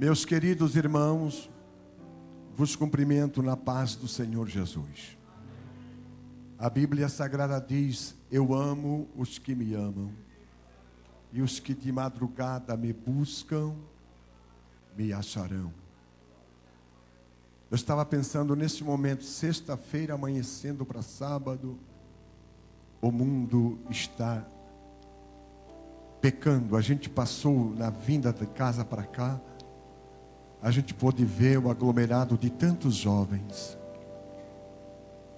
Meus queridos irmãos, vos cumprimento na paz do Senhor Jesus. A Bíblia Sagrada diz: eu amo os que me amam, e os que de madrugada me buscam, me acharão. Eu estava pensando nesse momento, sexta-feira amanhecendo para sábado, o mundo está pecando. A gente passou na vinda de casa para cá, a gente pôde ver o aglomerado de tantos jovens,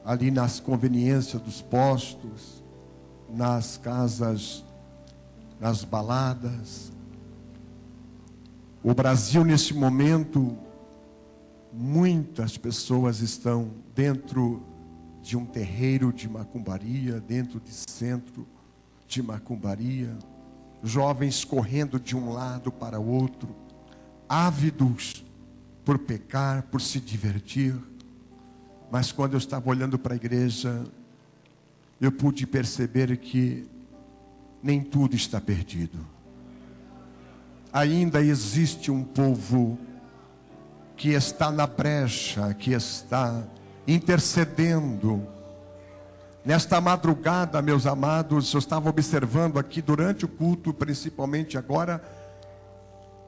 ali nas conveniências dos postos, nas casas, nas baladas. O Brasil nesse momento, muitas pessoas estão dentro de um terreiro de macumbaria, dentro de centro de macumbaria, jovens correndo de um lado para o outro, ávidos por pecar, por se divertir. Mas quando eu estava olhando para a igreja, eu pude perceber que nem tudo está perdido. Ainda existe um povo que está na brecha, que está intercedendo. Nesta madrugada, meus amados, eu estava observando aqui durante o culto, principalmente agora,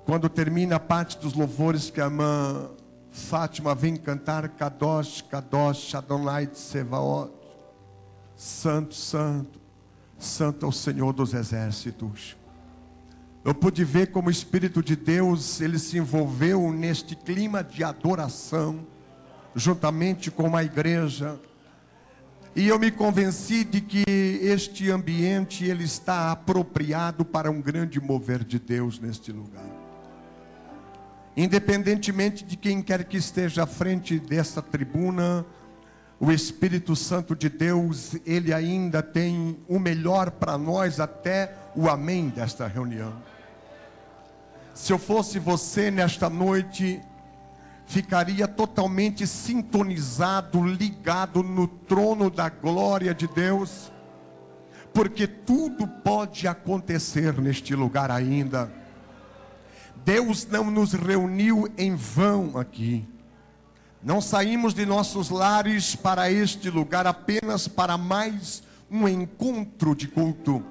quando termina a parte dos louvores que a irmã Fátima vem cantar: Kadosh, Kadosh, Adonai Tsevaot, Santo, Santo, Santo é o Senhor dos Exércitos. Eu pude ver como o Espírito de Deus, ele se envolveu neste clima de adoração, juntamente com a igreja. E eu me convenci de que este ambiente, ele está apropriado para um grande mover de Deus neste lugar. Independentemente de quem quer que esteja à frente dessa tribuna, o Espírito Santo de Deus, ele ainda tem o melhor para nós, até o amém desta reunião. Se eu fosse você nesta noite, ficaria totalmente sintonizado, ligado no trono da glória de Deus, porque tudo pode acontecer neste lugar ainda. Deus não nos reuniu em vão aqui. Não saímos de nossos lares para este lugar apenas para mais um encontro de culto.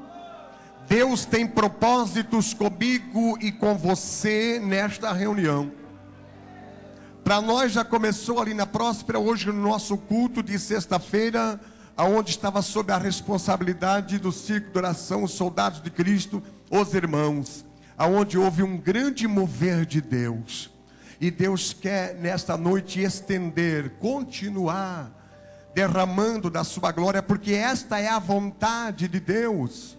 Deus tem propósitos comigo e com você nesta reunião. Para nós já começou ali na Próspera, hoje no nosso culto de sexta-feira, aonde estava sob a responsabilidade do Círculo de Oração, os Soldados de Cristo, os irmãos, aonde houve um grande mover de Deus. E Deus quer nesta noite estender, continuar derramando da sua glória, porque esta é a vontade de Deus.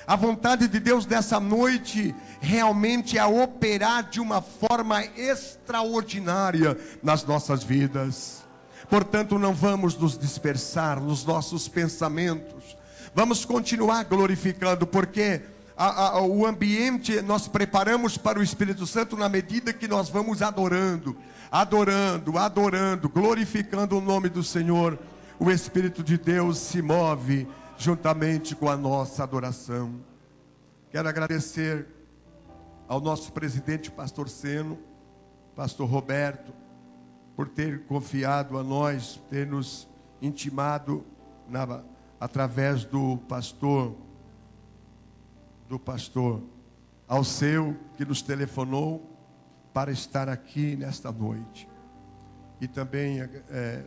A vontade de Deus dessa noite realmente é operar de uma forma extraordinária nas nossas vidas. Portanto, não vamos nos dispersar nos nossos pensamentos. Vamos continuar glorificando, porque o ambiente nós preparamos para o Espírito Santo na medida que nós vamos adorando, glorificando o nome do Senhor. O Espírito de Deus se move juntamente com a nossa adoração. Quero agradecer ao nosso presidente, pastor Seno, pastor Roberto, por ter confiado a nós, ter nos intimado através do pastor Alceu, que nos telefonou para estar aqui nesta noite. E também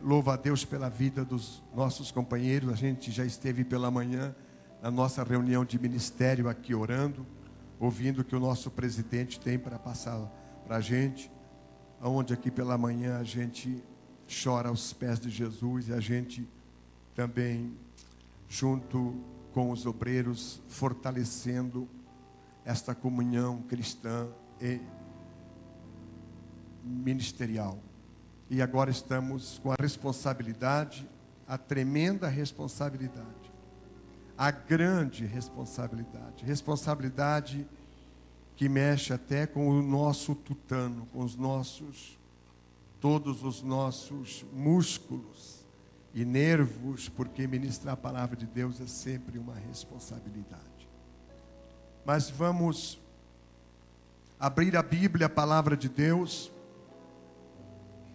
louvo a Deus pela vida dos nossos companheiros. A gente já esteve pela manhã na nossa reunião de ministério aqui orando, ouvindo o que o nosso presidente tem para passar para a gente, onde aqui pela manhã a gente chora aos pés de Jesus, e a gente também, junto com os obreiros, fortalecendo esta comunhão cristã e ministerial. E agora estamos com a responsabilidade, a tremenda responsabilidade, a grande responsabilidade, responsabilidade que mexe até com o nosso tutano, com todos os nossos músculos e nervos, porque ministrar a palavra de Deus é sempre uma responsabilidade. Mas vamos abrir a Bíblia, a palavra de Deus,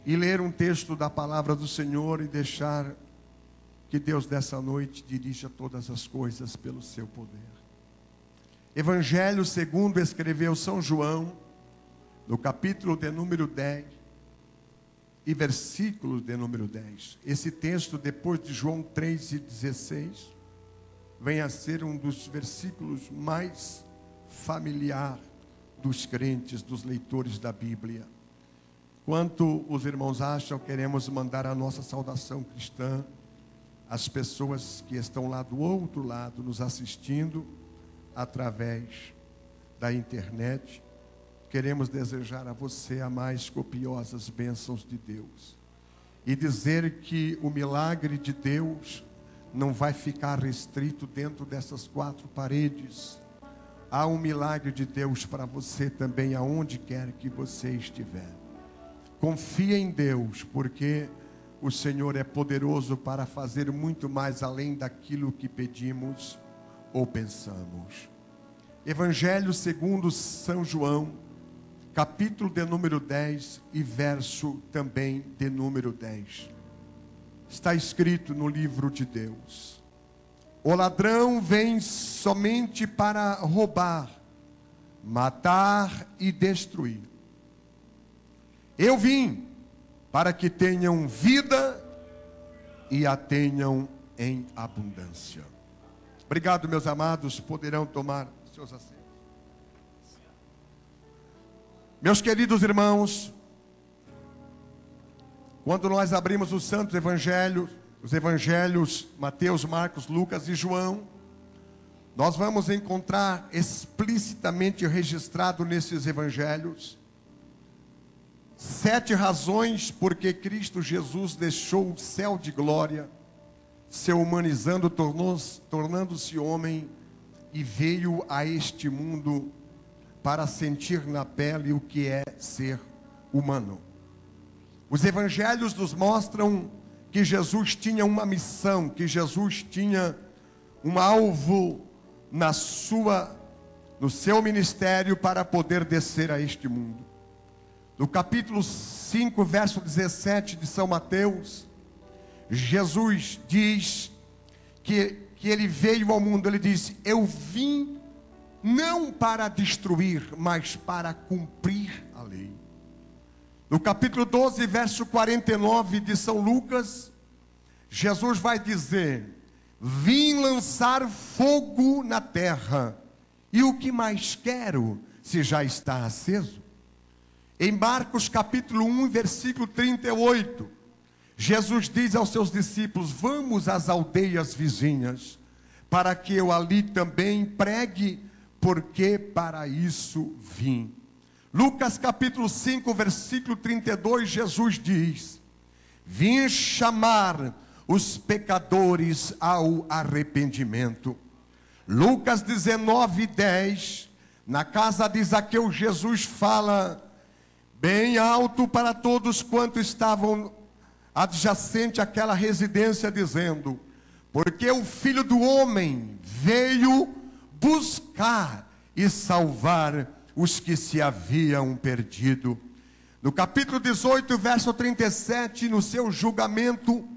e ler um texto da palavra do Senhor e deixar que Deus dessa noite dirija todas as coisas pelo seu poder. Evangelho segundo escreveu São João, no capítulo de número 10 e versículo de número 10. Esse texto, depois de João 3,16, vem a ser um dos versículos mais familiar dos crentes, dos leitores da Bíblia. Enquanto os irmãos acham, queremos mandar a nossa saudação cristã às pessoas que estão lá do outro lado, nos assistindo através da internet. Queremos desejar a você as mais copiosas bênçãos de Deus. E dizer que o milagre de Deus não vai ficar restrito dentro dessas quatro paredes. Há um milagre de Deus para você também, aonde quer que você estiver. Confia em Deus, porque o Senhor é poderoso para fazer muito mais além daquilo que pedimos ou pensamos. Evangelho segundo São João, capítulo de número 10 e verso também de número 10. Está escrito no livro de Deus: o ladrão vem somente para roubar, matar e destruir. Eu vim para que tenham vida e a tenham em abundância. Obrigado, meus amados, poderão tomar seus assentos. Meus queridos irmãos, quando nós abrimos os santos evangelhos, os evangelhos Mateus, Marcos, Lucas e João, nós vamos encontrar explicitamente registrado nesses evangelhos 7 razões porque Cristo Jesus deixou o céu de glória, se humanizando, tornando-se homem, e veio a este mundo para sentir na pele o que é ser humano. Os evangelhos nos mostram que Jesus tinha uma missão, que Jesus tinha um alvo no seu ministério para poder descer a este mundo. No capítulo 5, verso 17 de São Mateus, Jesus diz que ele veio ao mundo, ele disse: eu vim não para destruir, mas para cumprir a lei. No capítulo 12, verso 49 de São Lucas, Jesus vai dizer: vim lançar fogo na terra, e o que mais quero, se já está aceso? Em Marcos capítulo 1, versículo 38, Jesus diz aos seus discípulos: vamos às aldeias vizinhas, para que eu ali também pregue, porque para isso vim. Lucas capítulo 5, versículo 32, Jesus diz: vim chamar os pecadores ao arrependimento. Lucas 19, 10, na casa de Zaqueu, Jesus fala bem alto para todos quantos estavam adjacente àquela residência, dizendo: porque o Filho do Homem veio buscar e salvar os que se haviam perdido. No capítulo 18, verso 37, no seu julgamento,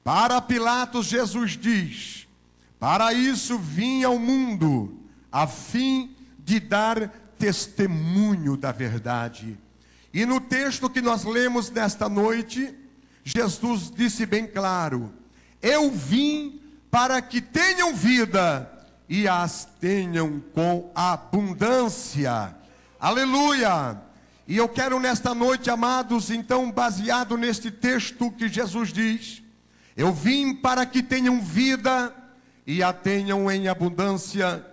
para Pilatos, Jesus diz: para isso vim ao mundo, a fim de dar testemunho da verdade. E no texto que nós lemos nesta noite, Jesus disse bem claro: eu vim para que tenham vida e as tenham com abundância. Aleluia! E eu quero nesta noite, amados, então, baseado neste texto que Jesus diz: eu vim para que tenham vida e a tenham em abundância.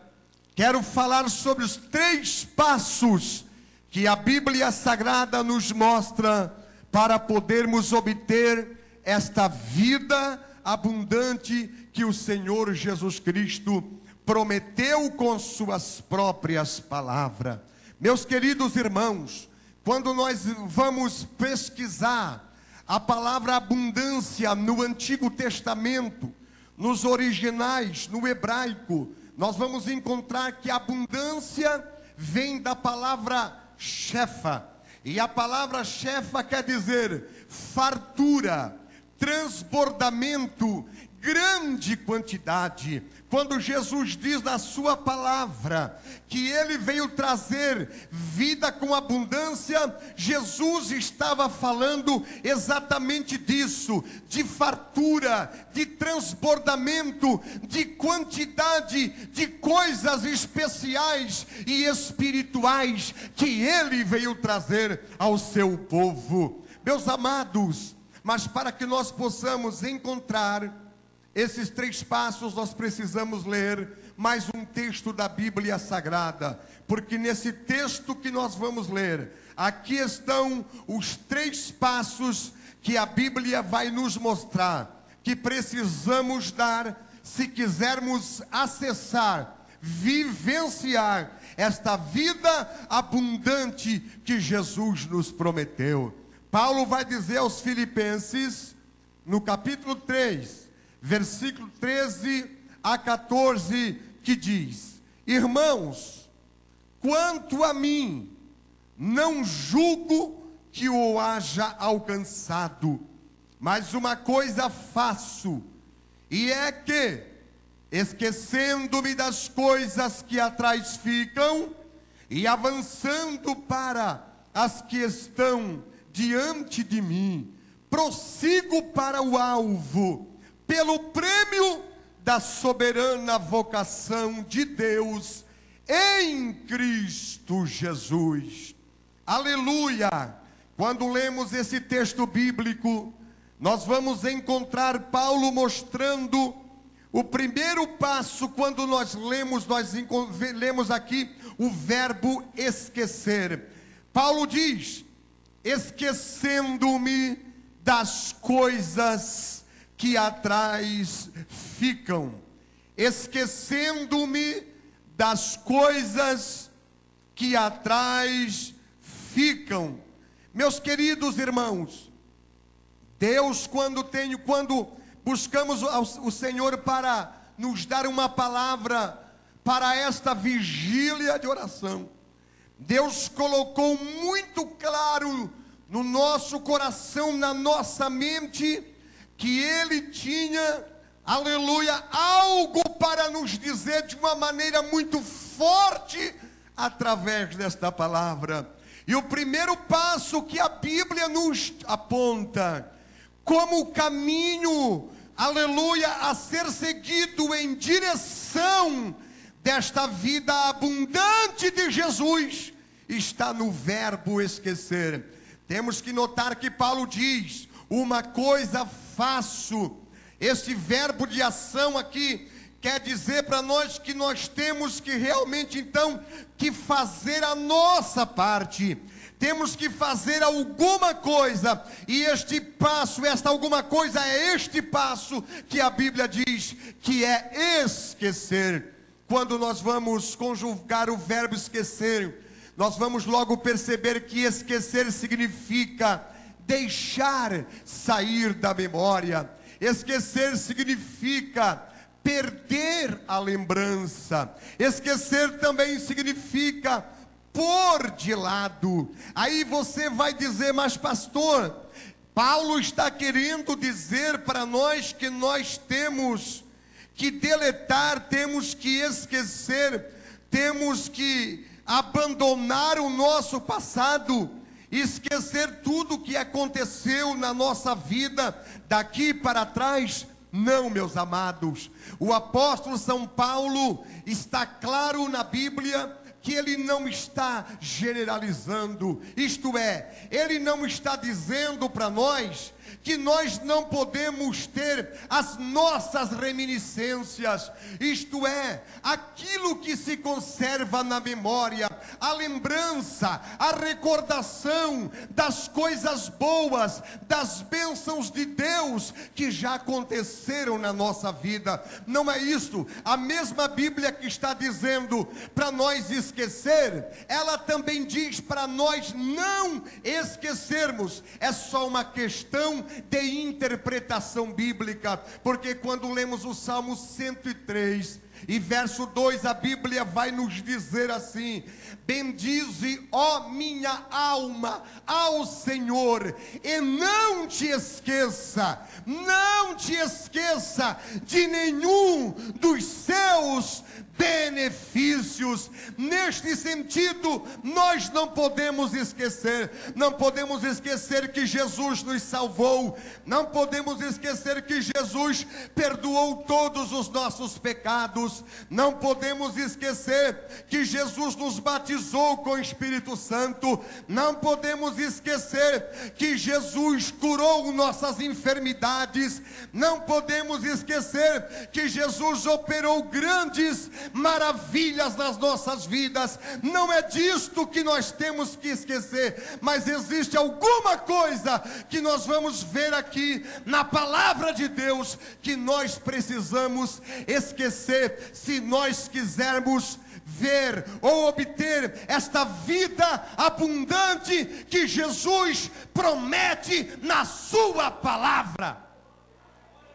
Quero falar sobre os 3 passos que a Bíblia Sagrada nos mostra para podermos obter esta vida abundante que o Senhor Jesus Cristo prometeu com suas próprias palavras. Meus queridos irmãos, quando nós vamos pesquisar a palavra abundância no Antigo Testamento, nos originais, no hebraico, nós vamos encontrar que abundância vem da palavra chefa. E a palavra chefa quer dizer fartura, transbordamento, grande quantidade. Quando Jesus diz na sua palavra que ele veio trazer vida com abundância, Jesus estava falando exatamente disso, de fartura, de transbordamento, de quantidade de coisas especiais e espirituais que ele veio trazer ao seu povo. Meus amados, mas para que nós possamos encontrar esses 3 passos, nós precisamos ler mais um texto da Bíblia Sagrada, porque nesse texto que nós vamos ler, aqui estão os 3 passos que a Bíblia vai nos mostrar, que precisamos dar se quisermos acessar, vivenciar esta vida abundante que Jesus nos prometeu. Paulo vai dizer aos Filipenses, no capítulo 3, versículo 13 a 14, que diz: irmãos, quanto a mim, não julgo que o haja alcançado, mas uma coisa faço, e é que, esquecendo-me das coisas que atrás ficam, e avançando para as que estão diante de mim, prossigo para o alvo, pelo prêmio da soberana vocação de Deus em Cristo Jesus. Aleluia! Quando lemos esse texto bíblico, nós vamos encontrar Paulo mostrando o primeiro passo. Quando nós lemos aqui o verbo esquecer. Paulo diz: esquecendo-me das coisas que atrás ficam, esquecendo-me das coisas que atrás ficam. Meus queridos irmãos, Deus, quando buscamos o Senhor para nos dar uma palavra para esta vigília de oração, Deus colocou muito claro no nosso coração, na nossa mente, que Ele tinha, aleluia, algo para nos dizer de uma maneira muito forte, através desta palavra. E o primeiro passo que a Bíblia nos aponta, como o caminho, aleluia, a ser seguido em direção desta vida abundante de Jesus, está no verbo esquecer. Temos que notar que Paulo diz: uma coisa faço. Esse verbo de ação aqui quer dizer para nós que nós temos que realmente então que fazer a nossa parte. Temos que fazer alguma coisa, e este passo, esta alguma coisa é este passo que a Bíblia diz que é esquecer. Quando nós vamos conjugar o verbo esquecer, nós vamos logo perceber que esquecer significa deixar sair da memória. Esquecer significa perder a lembrança. Esquecer também significa pôr de lado. Aí você vai dizer: mas pastor, Paulo está querendo dizer para nós que nós temos que deletar, temos que esquecer, temos que abandonar o nosso passado, esquecer tudo o que aconteceu na nossa vida daqui para trás? Não, meus amados. O apóstolo São Paulo está claro na Bíblia que ele não está generalizando, isto é, ele não está dizendo para nós que nós não podemos ter as nossas reminiscências, isto é, aquilo que se conserva na memória, a lembrança, a recordação das coisas boas, das bênçãos de Deus que já aconteceram na nossa vida. Não é isso. A mesma Bíblia que está dizendo para nós esquecer, ela também diz para nós não esquecermos. É só uma questão de interpretação bíblica, porque quando lemos o Salmo 103, E verso 2, a Bíblia vai nos dizer assim: bendize, ó minha alma, ao Senhor, e não te esqueça de nenhum dos seus benefícios. Neste sentido, nós não podemos esquecer que Jesus nos salvou, não podemos esquecer que Jesus perdoou todos os nossos pecados, não podemos esquecer que Jesus nos batizou com o Espírito Santo, não podemos esquecer que Jesus curou nossas enfermidades, não podemos esquecer que Jesus operou grandes maravilhas nas nossas vidas. Não é disto que nós temos que esquecer, mas existe alguma coisa que nós vamos ver aqui na palavra de Deus que nós precisamos esquecer se nós quisermos ver ou obter esta vida abundante que Jesus promete na sua palavra.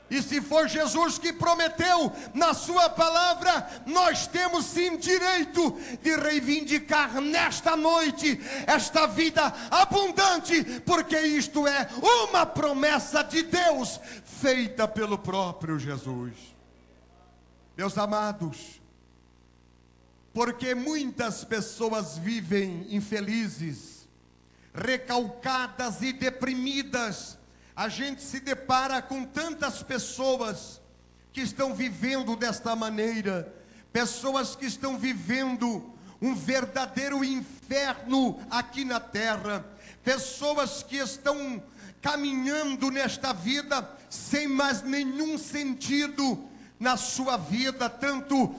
E se for Jesus que prometeu na sua palavra, nós temos sim direito de reivindicar nesta noite esta vida abundante, porque isto é uma promessa de Deus feita pelo próprio Jesus. Meus amados, porque muitas pessoas vivem infelizes, recalcadas e deprimidas. A gente se depara com tantas pessoas que estão vivendo desta maneira, pessoas que estão vivendo um verdadeiro inferno aqui na terra, pessoas que estão caminhando nesta vida sem mais nenhum sentido na sua vida, tanto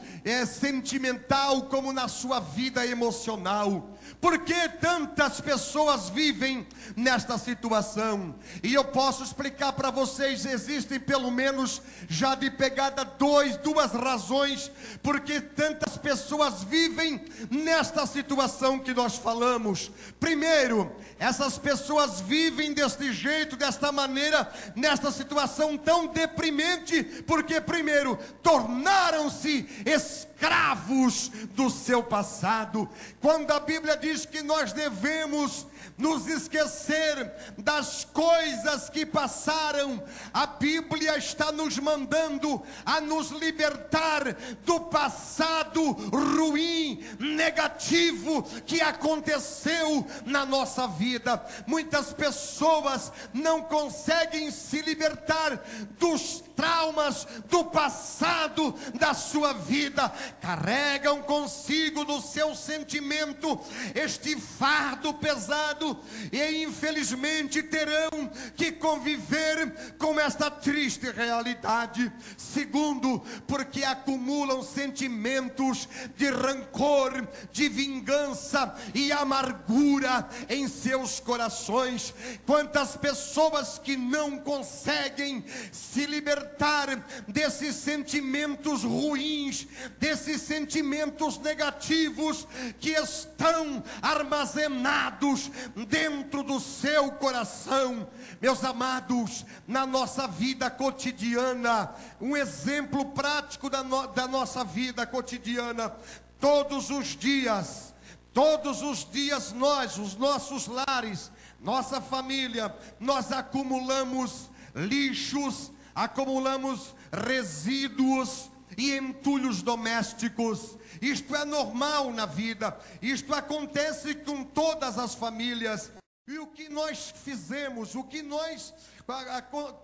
sentimental como na sua vida emocional. Por que tantas pessoas vivem nesta situação? E eu posso explicar para vocês, existem pelo menos já de pegada duas razões, porque tantas pessoas vivem nesta situação que nós falamos. Primeiro, essas pessoas vivem deste jeito, desta maneira, nesta situação tão deprimente, porque primeiro, tornaram-se escravos do seu passado. Quando a Bíblia diz que nós devemos nos esquecer das coisas que passaram, a Bíblia está nos mandando a nos libertar do passado ruim, negativo que aconteceu na nossa vida. Muitas pessoas não conseguem se libertar dos traumas do passado da sua vida, carregam consigo no seu sentimento este fardo pesado e infelizmente terão que conviver com esta triste realidade. Segundo, porque acumulam sentimentos de rancor, de vingança e amargura em seus corações. Quantas pessoas que não conseguem se libertar desses sentimentos ruins, desses sentimentos negativos que estão armazenados dentro do seu coração. Meus amados, na nossa vida cotidiana, um exemplo prático da nossa vida cotidiana, todos os dias nós, os nossos lares, nossa família, nós acumulamos lixos, acumulamos resíduos e entulhos domésticos. Isto é normal na vida, isto acontece com todas as famílias. E o que nós fizemos, o que nós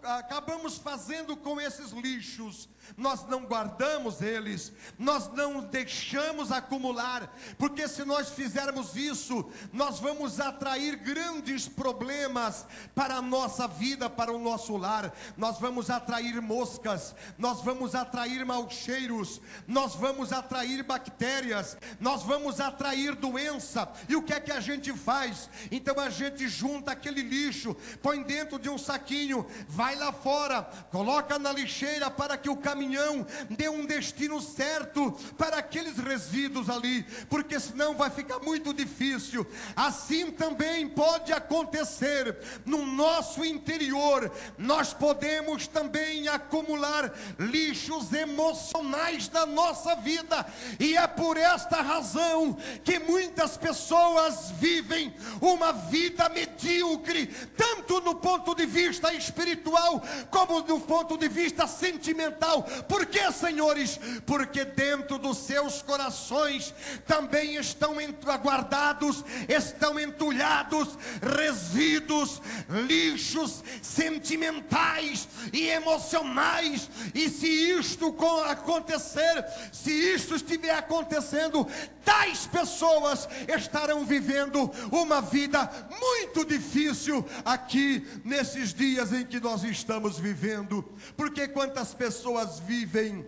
acabamos fazendo com esses lixos? Nós não guardamos eles, nós não deixamos acumular, porque se nós fizermos isso, nós vamos atrair grandes problemas para a nossa vida, para o nosso lar. Nós vamos atrair moscas, nós vamos atrair maus cheiros, nós vamos atrair bactérias, nós vamos atrair doença. E o que é que a gente faz? Então a gente junta aquele lixo, põe dentro de um saquinho saquinho, vai lá fora, coloca na lixeira para que o caminhão dê um destino certo para aqueles resíduos ali, porque senão vai ficar muito difícil. Assim também pode acontecer no nosso interior. Nós podemos também acumular lixos emocionais na nossa vida, e é por esta razão que muitas pessoas vivem uma vida medíocre, tanto no ponto de vista espiritual como no ponto de vista sentimental. Por quê, senhores? Porque dentro dos seus corações também estão guardados, estão entulhados resíduos, lixos sentimentais e emocionais. E se isto acontecer, se isto estiver acontecendo, tais pessoas estarão vivendo uma vida muito difícil aqui nesses dias em que nós estamos vivendo. Porque quantas pessoas vivem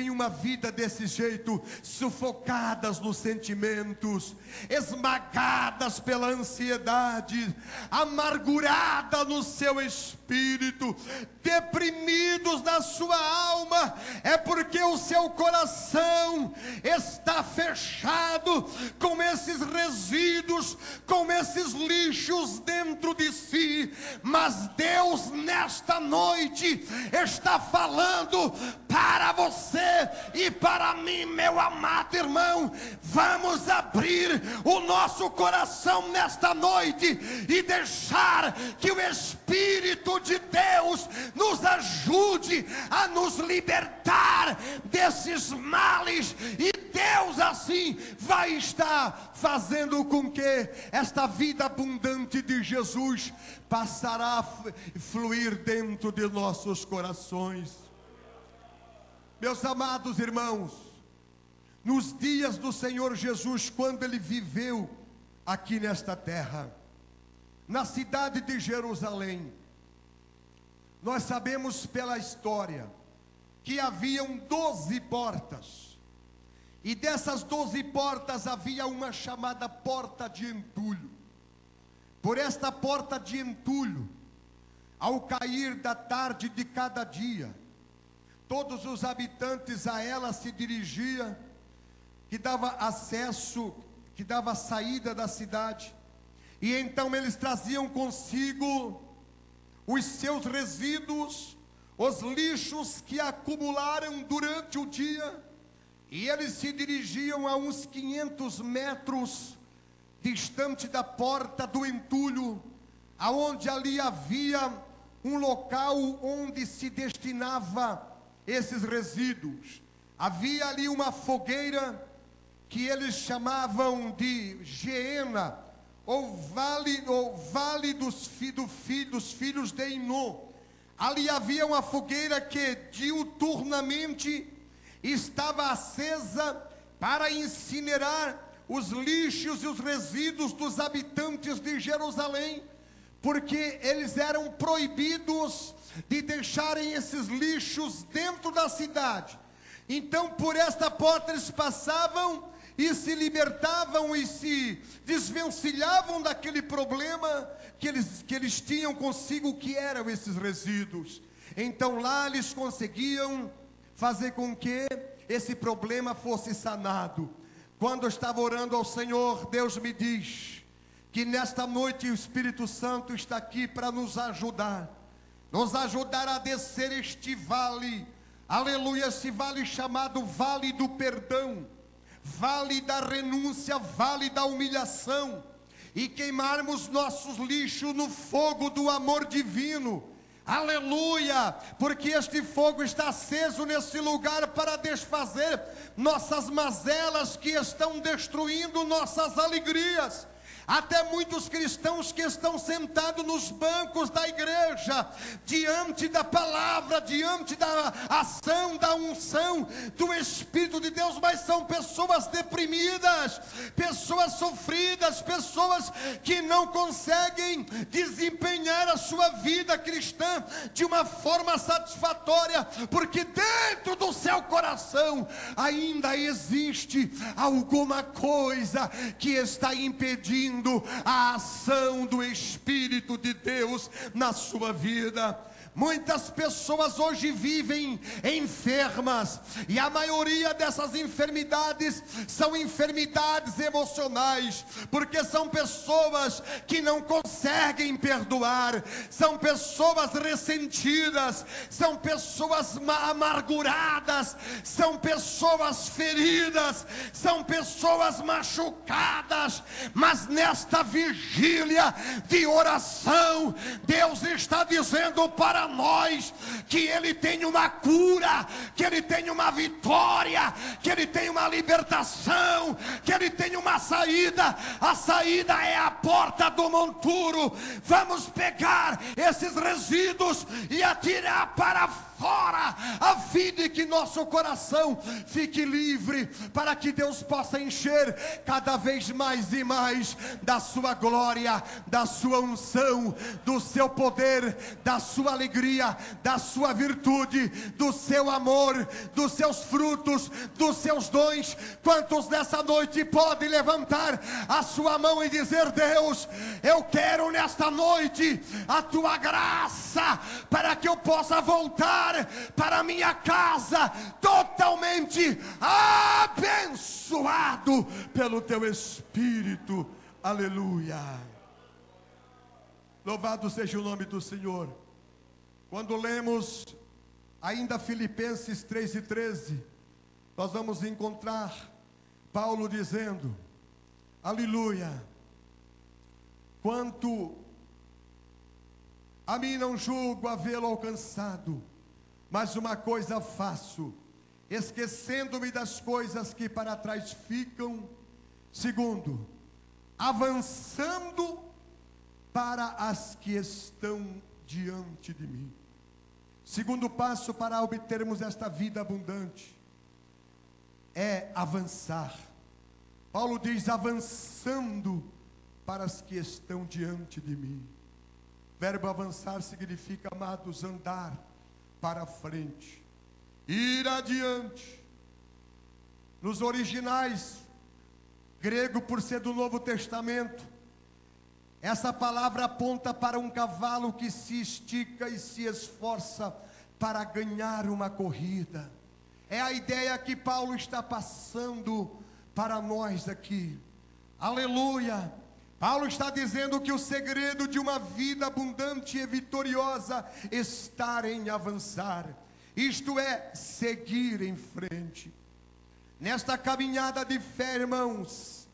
uma vida desse jeito, sufocadas nos sentimentos, esmagadas pela ansiedade, amargurada no seu espírito, deprimidos na sua alma. É porque o seu coração está fechado com esses resíduos, com esses lixos dentro de si. Mas Deus nesta noite está falando para você e para mim, meu amado irmão. Vamos abrir o nosso coração nesta noite e deixar que o Espírito de Deus nos ajude a nos libertar desses males, e Deus assim vai estar fazendo com que esta vida abundante de Jesus passará a fluir dentro de nossos corações. Meus amados irmãos, nos dias do Senhor Jesus, quando Ele viveu aqui nesta terra, na cidade de Jerusalém, nós sabemos pela história que haviam 12 portas, e dessas 12 portas havia uma chamada porta de entulho. Por esta porta de entulho, ao cair da tarde de cada dia, todos os habitantes a ela se dirigiam, que dava acesso, que dava saída da cidade, e então eles traziam consigo os seus resíduos, os lixos que acumularam durante o dia, e eles se dirigiam a uns 500 metros distante da porta do entulho, aonde ali havia um local onde se destinava esses resíduos. Havia ali uma fogueira que eles chamavam de Geena, ou vale dos filhos de Inom. Ali havia uma fogueira que diuturnamente estava acesa para incinerar os lixos e os resíduos dos habitantes de Jerusalém, porque eles eram proibidos de deixarem esses lixos dentro da cidade. Então por esta porta eles passavam e se libertavam e se desvencilhavam daquele problema que eles tinham consigo, que eram esses resíduos. Então lá eles conseguiam fazer com que esse problema fosse sanado. Quando eu estava orando ao Senhor, Deus me diz que nesta noite o Espírito Santo está aqui para nos ajudar a descer este vale, aleluia, esse vale chamado Vale do Perdão, Vale da renúncia, Vale da humilhação, e queimarmos nossos lixos no fogo do amor divino, aleluia, porque este fogo está aceso nesse lugar para desfazer nossas mazelas que estão destruindo nossas alegrias. Até muitos cristãos que estão sentados nos bancos da igreja, diante da palavra, diante da ação, da unção do Espírito de Deus, mas são pessoas deprimidas, pessoas sofridas, pessoas que não conseguem desempenhar a sua vida cristã de uma forma satisfatória, porque dentro do seu coração ainda existe alguma coisa que está impedindo sentindo a ação do Espírito de Deus na sua vida. Muitas pessoas hoje vivem enfermas, e a maioria dessas enfermidades são enfermidades emocionais, porque são pessoas que não conseguem perdoar, são pessoas ressentidas, são pessoas amarguradas, são pessoas feridas, são pessoas machucadas. Mas nesta vigília de oração, Deus está dizendo para nós que Ele tem uma cura, que Ele tem uma vitória, que Ele tem uma libertação, que Ele tem uma saída. A saída é a porta do monturo. Vamos pegar esses resíduos e atirar para fora, a fim de que nosso coração fique livre, para que Deus possa encher cada vez mais e mais da sua glória, da sua unção, do seu poder, da sua alegria, da sua virtude, do seu amor, dos seus frutos, dos seus dons. Quantos nessa noite podem levantar a sua mão e dizer: Deus, eu quero nesta noite a tua graça, para que eu possa voltar para minha casa totalmente abençoado pelo teu Espírito. Aleluia. Louvado seja o nome do Senhor. Quando lemos ainda Filipenses 3:13, nós vamos encontrar Paulo dizendo: aleluia, quanto a mim não julgo havê-lo alcançado, mas uma coisa faço, esquecendo-me das coisas que para trás ficam. Segundo, avançando para as que estão diante de mim. Segundo passo para obtermos esta vida abundante é avançar. Paulo diz: avançando para as que estão diante de mim. O verbo avançar significa, amados, andar para frente, ir adiante. Nos originais grego, por ser do Novo Testamento, essa palavra aponta para um cavalo que se estica e se esforça para ganhar uma corrida. É a ideia que Paulo está passando para nós aqui. Aleluia. Paulo está dizendo que o segredo de uma vida abundante e vitoriosa está em avançar, isto é, seguir em frente. Nesta caminhada de fé, irmãos,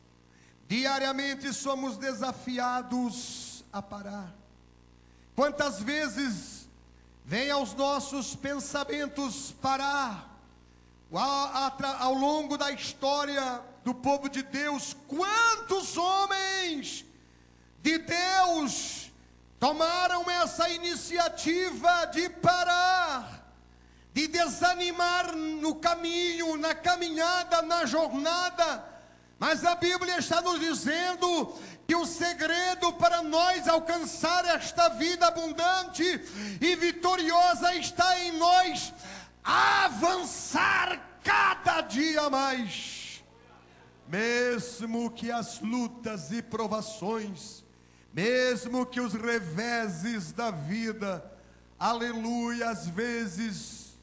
diariamente somos desafiados a parar. Quantas vezes vem aos nossos pensamentos parar? Ao longo da história do povo de Deus, quantos homens de Deus tomaram essa iniciativa de parar, de desanimar no caminho, na caminhada, na jornada? Mas a Bíblia está nos dizendo que o segredo para nós alcançar esta vida abundante e vitoriosa está em nós avançar cada dia mais. Mesmo que as lutas e provações, mesmo que os reveses da vida, aleluia, às vezes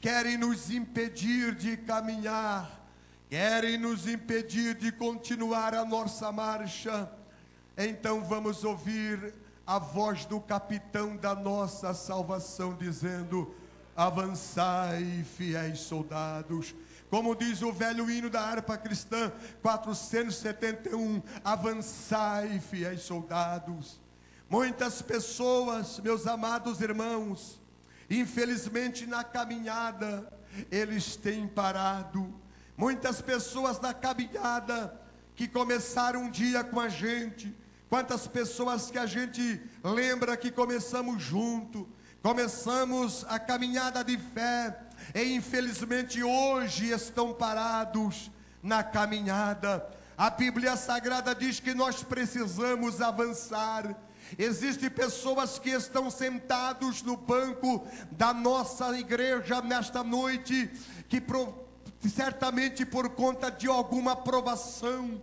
querem nos impedir de caminhar, querem nos impedir de continuar a nossa marcha, então vamos ouvir a voz do capitão da nossa salvação dizendo: avançai, fiéis soldados. Como diz o velho hino da harpa cristã 471, avançai, fiéis soldados. Muitas pessoas, meus amados irmãos, infelizmente na caminhada, eles têm parado. Muitas pessoas na caminhada que começaram um dia com a gente, quantas pessoas que a gente lembra que começamos junto, começamos a caminhada de fé, e infelizmente hoje estão parados na caminhada. A Bíblia Sagrada diz que nós precisamos avançar. Existem pessoas que estão sentados no banco da nossa igreja nesta noite, que certamente por conta de alguma provação,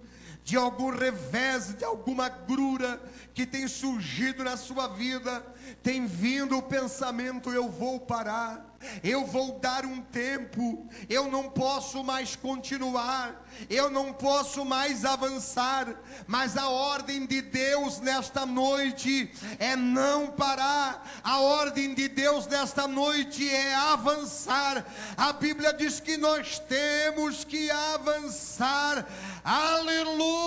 de algum revés, de alguma agrura que tem surgido na sua vida, tem vindo o pensamento: eu vou parar, eu vou dar um tempo, eu não posso mais continuar, eu não posso mais avançar. Mas a ordem de Deus nesta noite é não parar, a ordem de Deus nesta noite é avançar. A Bíblia diz que nós temos que avançar, aleluia,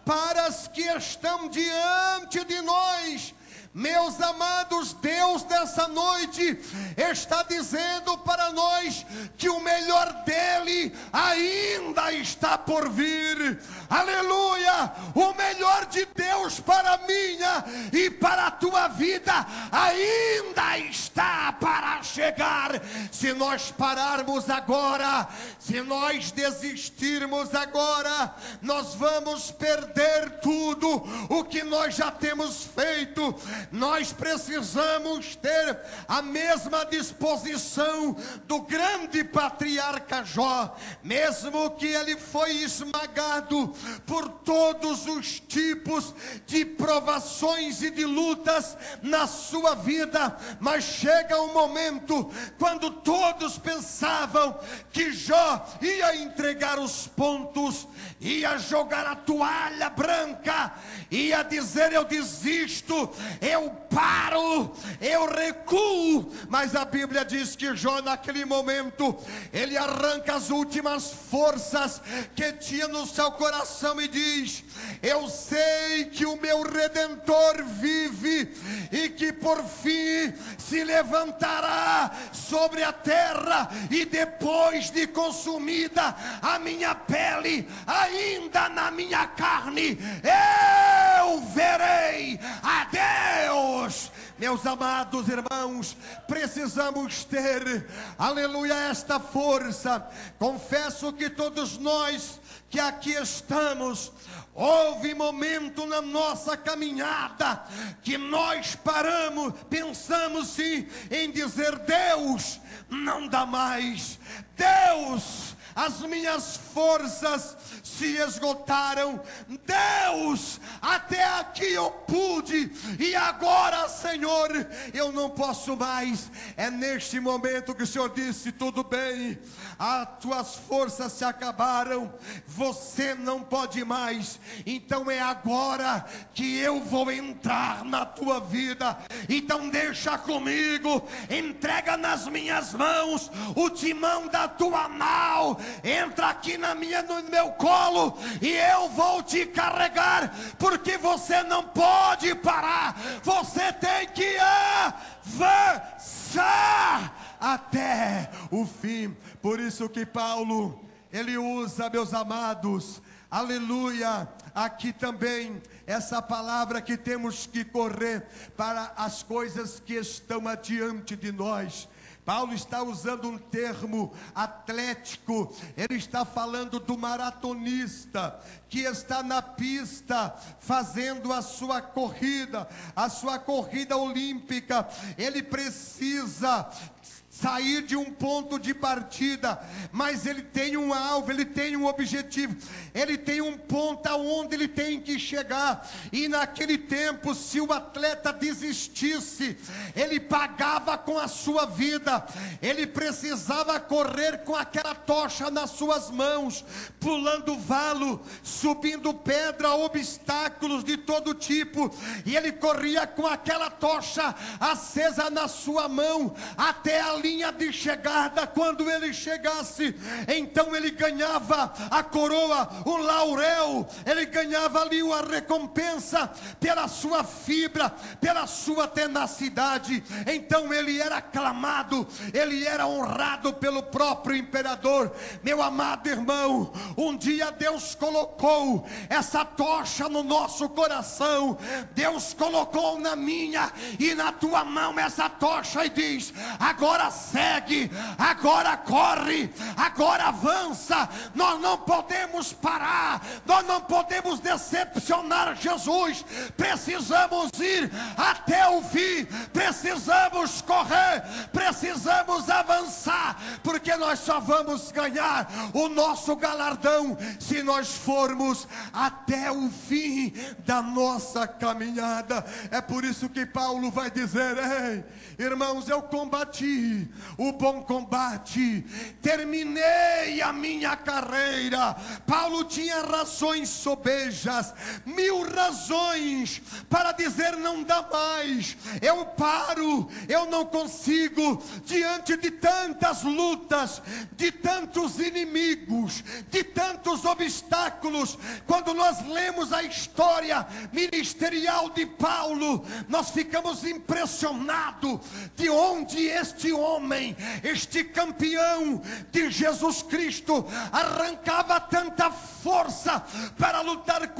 para as que estão diante de nós. Meus amados, Deus nessa noite está dizendo para nós que o melhor dele ainda está por vir. Aleluia! O melhor de Deus para a minha e para a tua vida ainda está para chegar. Se nós pararmos agora, se nós desistirmos agora, nós vamos perder tudo o que nós já temos feito. Nós precisamos ter a mesma disposição do grande patriarca Jó. Mesmo que ele foi esmagado por todos os tipos de provações e de lutas na sua vida, mas chega um momento quando todos pensavam que Jó ia entregar os pontos, ia jogar a toalha branca, ia dizer: eu desisto, eu paro, eu recuo. Mas a Bíblia diz que Jó, naquele momento, ele arranca as últimas forças que tinha no seu coração e diz: eu sei que o meu Redentor vive e que por fim se levantará sobre a terra, e depois de consumida a minha pele, ainda na minha carne eu verei a Deus. Meus amados irmãos, precisamos ter, aleluia, esta força. Confesso que todos nós que aqui estamos, houve momento na nossa caminhada que nós paramos, pensamos sim em dizer: Deus, não dá mais, Deus, as minhas forças se esgotaram, Deus, até aqui eu pude, e agora, Senhor, eu não posso mais. É neste momento que o Senhor disse: tudo bem, as tuas forças se acabaram, você não pode mais, então é agora que eu vou entrar na tua vida. Então deixa comigo, entrega nas minhas mãos o timão da tua nau, entra aqui no meu colo, e eu vou te carregar, porque você não pode parar, você tem que avançar até o fim. Por isso que Paulo, ele usa, meus amados, aleluia, aqui também essa palavra que temos que correr para as coisas que estão adiante de nós. Paulo está usando um termo atlético, ele está falando do maratonista que está na pista fazendo a sua corrida olímpica. Ele precisa sair de um ponto de partida, mas ele tem um alvo, ele tem um objetivo, ele tem um ponto aonde ele tem que chegar. E naquele tempo, se o atleta desistisse, ele pagava com a sua vida. Ele precisava correr com aquela tocha nas suas mãos, pulando valo, subindo pedra, obstáculos de todo tipo, e ele corria com aquela tocha acesa na sua mão até a linha de chegada. Quando ele chegasse, então ele ganhava a coroa, o laurel, ele ganhava ali uma recompensa pela sua fibra, pela sua tenacidade. Então ele era aclamado, ele era honrado pelo próprio imperador. Meu amado irmão, um dia Deus colocou essa tocha no nosso coração, Deus colocou na minha e na tua mão essa tocha e diz: agora agora segue, agora corre, agora avança. Nós não podemos parar, nós não podemos decepcionar Jesus. Precisamos ir até o fim, precisamos correr, precisamos avançar, porque nós só vamos ganhar o nosso galardão se nós formos até o fim da nossa caminhada. É por isso que Paulo vai dizer: ei, irmãos, eu combati o bom combate, terminei a minha carreira. Paulo tinha razões sobejas, 1000 razões para dizer: não dá mais, eu paro, eu não consigo, diante de tantas lutas, de tantos inimigos, de tantos obstáculos. Quando nós lemos a história ministerial de Paulo, nós ficamos impressionados de onde este homem, este campeão de Jesus Cristo, arrancava tanta força para lutar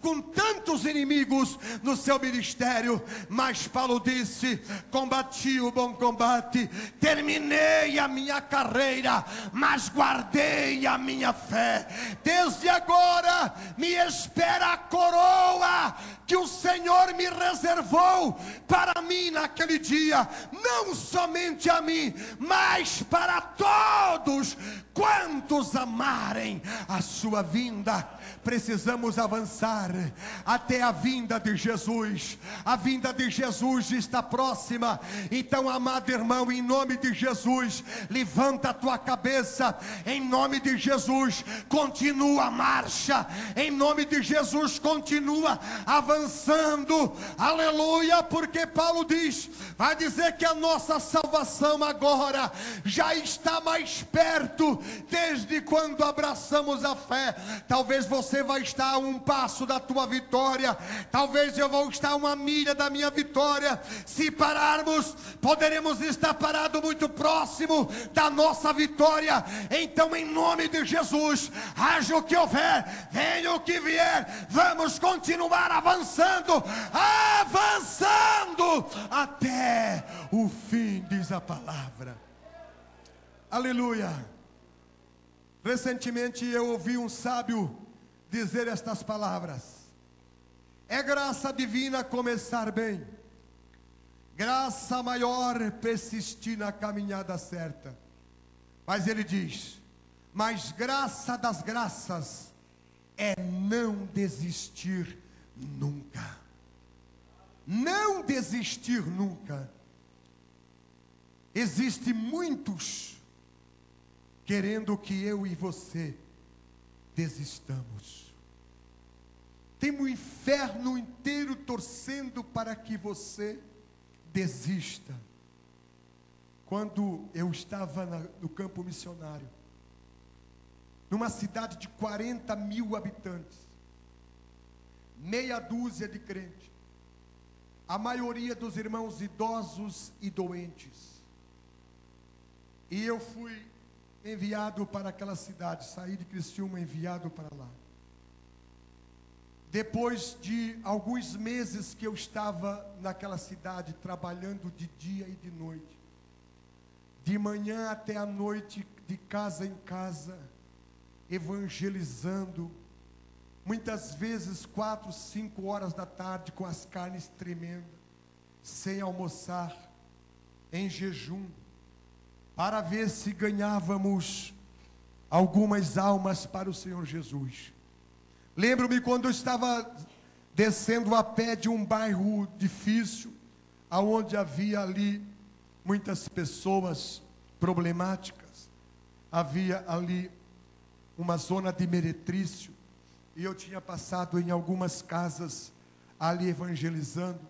com tantos inimigos no seu ministério. Mas Paulo disse: combati o bom combate, terminei a minha carreira, mas guardei a minha fé. Desde agora me espera a coroa que o Senhor me reservou para mim naquele dia, não somente a mim, mas para todos quantos amarem a sua vinda. Precisamos avançar até a vinda de Jesus. A vinda de Jesus está próxima. Então, amado irmão, em nome de Jesus, levanta a tua cabeça. Em nome de Jesus, continua a marcha. Em nome de Jesus, continua avançando. Aleluia, porque Paulo diz, vai dizer que a nossa salvação agora já está mais perto, desde quando abraçamos a fé. Talvez você vai estar a um passo da tua vitória, talvez eu vou estar a uma milha da minha vitória. Se pararmos, poderemos estar parados muito próximo da nossa vitória. Então, em nome de Jesus, haja o que houver, venha o que vier, vamos continuar avançando, avançando até o fim, diz a palavra. Aleluia. Recentemente eu ouvi um sábio dizer estas palavras: é graça divina começar bem, graça maior persistir na caminhada certa. Mas ele diz: mas graça das graças é não desistir nunca. Não desistir nunca. Existem muitos querendo que eu e você desistamos. Tem um inferno inteiro torcendo para que você desista. Quando eu estava no campo missionário, numa cidade de 40 mil habitantes, meia dúzia de crentes, a maioria dos irmãos idosos e doentes, e eu fui enviado para aquela cidade, saí de Criciúma, enviado para lá. Depois de alguns meses que eu estava naquela cidade, trabalhando de dia e de noite, de manhã até a noite, de casa em casa, evangelizando, muitas vezes 4, 5 horas da tarde, com as carnes tremendo, sem almoçar, em jejum, para ver se ganhávamos algumas almas para o Senhor Jesus. Lembro-me quando eu estava descendo a pé de um bairro difícil, aonde havia ali muitas pessoas problemáticas, havia ali uma zona de meretrício, e eu tinha passado em algumas casas ali evangelizando.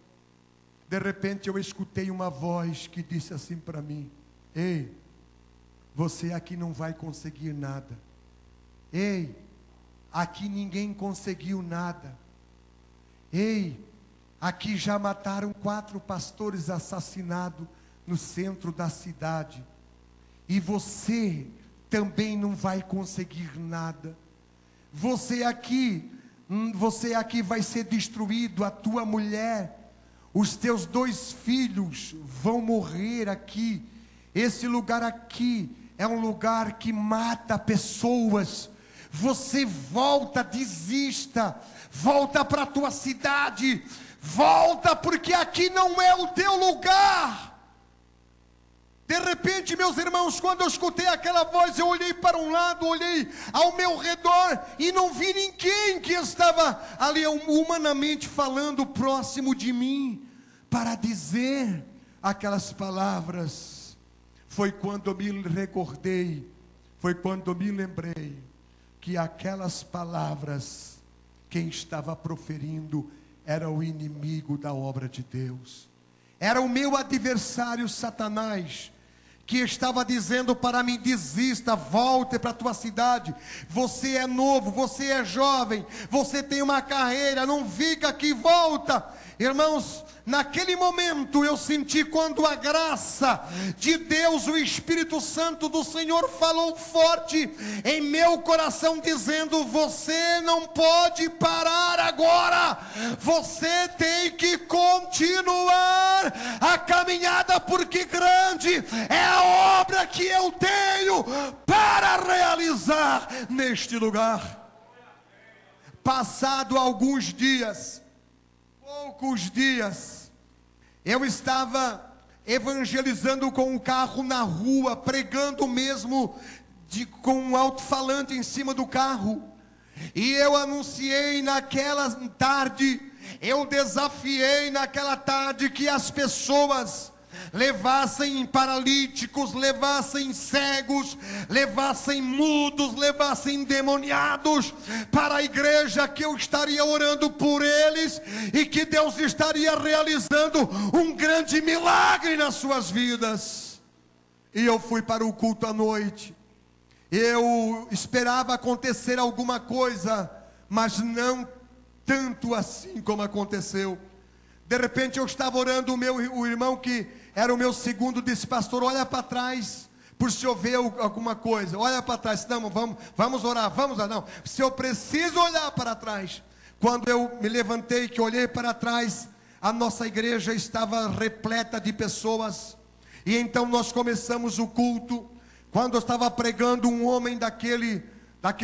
De repente eu escutei uma voz que disse assim para mim: ei, você aqui não vai conseguir nada. Ei, aqui ninguém conseguiu nada. Ei, aqui já mataram 4 pastores assassinados no centro da cidade. E você também não vai conseguir nada. Você aqui vai ser destruído, a tua mulher, os teus 2 filhos vão morrer aqui. Esse lugar aqui é um lugar que mata pessoas. Você volta, desista, volta para a tua cidade, volta, porque aqui não é o teu lugar. De repente, meus irmãos, quando eu escutei aquela voz, eu olhei para um lado, olhei ao meu redor e não vi ninguém que estava ali humanamente falando próximo de mim para dizer aquelas palavras. Foi quando eu me recordei, foi quando eu me lembrei que aquelas palavras, quem estava proferindo era o inimigo da obra de Deus, era o meu adversário Satanás, que estava dizendo para mim: desista, volte para a tua cidade, você é novo, você é jovem, você tem uma carreira, não fica aqui, volta. Irmãos, naquele momento eu senti quando a graça de Deus, o Espírito Santo do Senhor falou forte em meu coração, dizendo: você não pode parar agora, você tem que continuar a caminhada, porque grande é a obra que eu tenho para realizar neste lugar. Passado alguns dias, poucos dias, eu estava evangelizando com um carro na rua, pregando mesmo, com um alto-falante em cima do carro, e eu anunciei naquela tarde, eu desafiei naquela tarde que as pessoas levassem paralíticos, levassem cegos, levassem mudos, levassem endemoniados para a igreja, que eu estaria orando por eles e que Deus estaria realizando um grande milagre nas suas vidas. E eu fui para o culto à noite. Eu esperava acontecer alguma coisa, mas não tanto assim como aconteceu. De repente eu estava orando, o irmão que era o meu segundo disse: pastor, olha para trás, por se eu ver alguma coisa, olha para trás. Não, vamos orar, não, se eu preciso olhar para trás. Quando eu me levantei, que olhei para trás, a nossa igreja estava repleta de pessoas, e então nós começamos o culto. Quando eu estava pregando, um homem daquele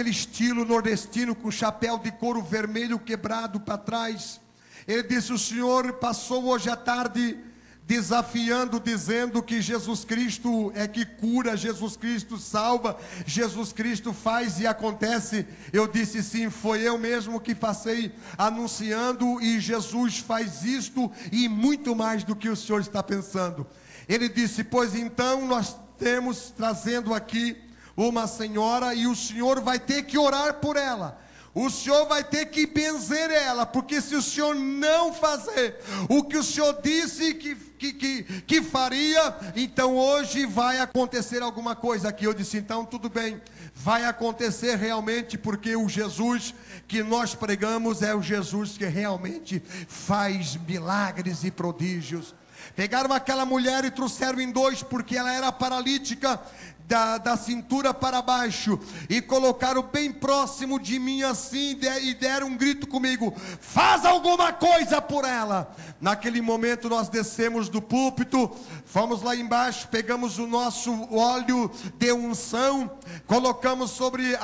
estilo nordestino, com chapéu de couro vermelho quebrado para trás, ele disse: o senhor passou hoje à tarde desafiando, dizendo que Jesus Cristo é que cura, Jesus Cristo salva, Jesus Cristo faz e acontece. Eu disse: sim, foi eu mesmo que passei anunciando, e Jesus faz isto e muito mais do que o senhor está pensando. Ele disse: pois então nós temos trazendo aqui uma senhora, e o senhor vai ter que orar por ela. O senhor vai ter que benzer ela, porque se o senhor não fazer o que o senhor disse que faria, então hoje vai acontecer alguma coisa aqui. Eu disse: então tudo bem, vai acontecer realmente, porque o Jesus que nós pregamos é o Jesus que realmente faz milagres e prodígios. Pegaram aquela mulher e trouxeram em 2, porque ela era paralítica da cintura para baixo, e colocaram bem próximo de mim assim, e deram um grito comigo: faz alguma coisa por ela. Naquele momento nós descemos do púlpito, fomos lá embaixo, pegamos o nosso óleo de unção, colocamos sobre